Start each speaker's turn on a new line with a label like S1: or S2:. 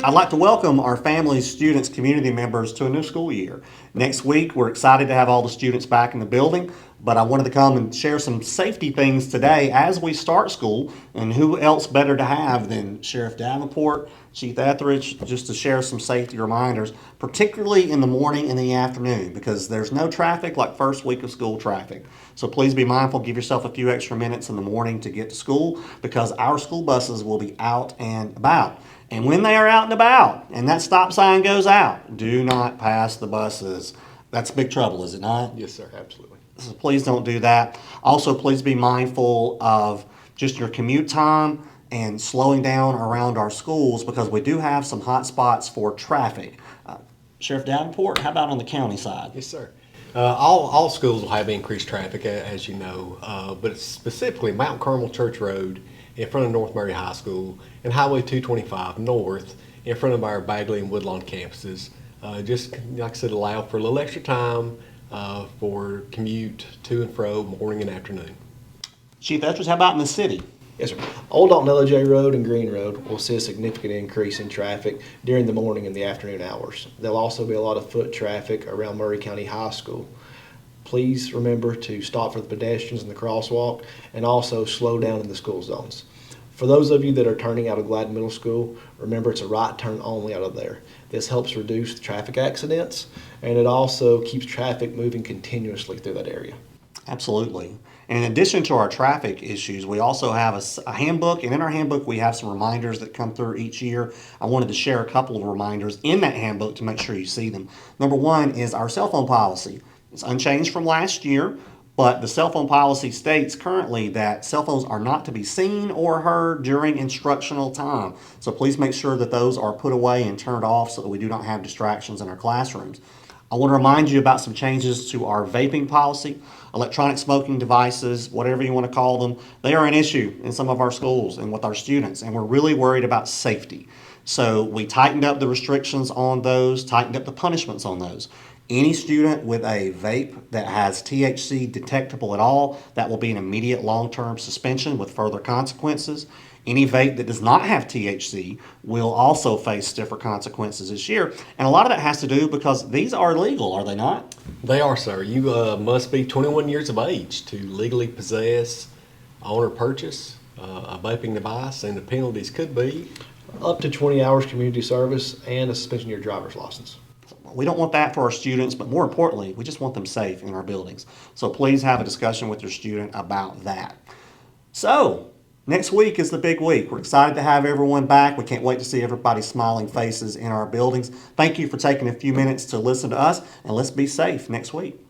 S1: I'd like to welcome our families, students, community members to a new school year. Next week, we're excited to have all the students back in the building, but I wanted to come and share some safety things today as we start school, and who else better to have than Sheriff Davenport, Chief Etheridge, just to share some safety reminders, particularly in the morning and the afternoon, because there's no traffic like first week of school traffic. So please be mindful, give yourself a few extra minutes in the morning to get to school, because our school buses will be out and about. And when they are out and about and that stop sign goes out, do not pass the buses. That's big trouble, is it not?
S2: Yes, sir, absolutely.
S1: So please don't do that. Also, please be mindful of just your commute time and slowing down around our schools, because we do have some hot spots for traffic. Sheriff Davenport, how about on the county side?
S2: Yes, sir. All schools will have increased traffic, as you know, but specifically Mount Carmel Church Road in front of North Murray High School and Highway 225 North in front of our Bagley and Woodlawn campuses. Just, like I said, allow for a little extra time for commute to and fro morning and afternoon.
S1: Chief Etheridge, how about in the city?
S3: Yes, sir. Old Dalton LJ Road and Green Road will see a significant increase in traffic during the morning and the afternoon hours. There'll also be a lot of foot traffic around Murray County High School. Please remember to stop for the pedestrians in the crosswalk and also slow down in the school zones. For those of you that are turning out of Gladden Middle School, remember it's a right turn only out of there. This helps reduce traffic accidents, and it also keeps traffic moving continuously through that area.
S1: Absolutely. And in addition to our traffic issues, we also have a handbook, and in our handbook we have some reminders that come through each year. I wanted to share a couple of reminders in that handbook to make sure you see them. Number one is our cell phone policy. It's unchanged from last year, but the cell phone policy states currently that cell phones are not to be seen or heard during instructional time. So please make sure that those are put away and turned off so that we do not have distractions in our classrooms. I want to remind you about some changes to our vaping policy. Electronic smoking devices, whatever you want to call them, they are an issue in some of our schools and with our students, and we're really worried about safety. So we tightened up the restrictions on those, tightened up the punishments on those. Any student with a vape that has THC detectable at all, that will be an immediate long-term suspension with further consequences. Any vape that does not have THC will also face stiffer consequences this year. And a lot of that has to do because these are legal, are they not?
S2: They are, sir. You must be 21 years of age to legally possess, own, or purchase a vaping device, and the penalties could be
S3: Up to 20 hours community service and a suspension of your driver's license.
S1: We don't want that for our students, but more importantly, we just want them safe in our buildings. So please have a discussion with your student about that. So, next week is the big week. We're excited to have everyone back. We can't wait to see everybody's smiling faces in our buildings. Thank you for taking a few minutes to listen to us, and let's be safe next week.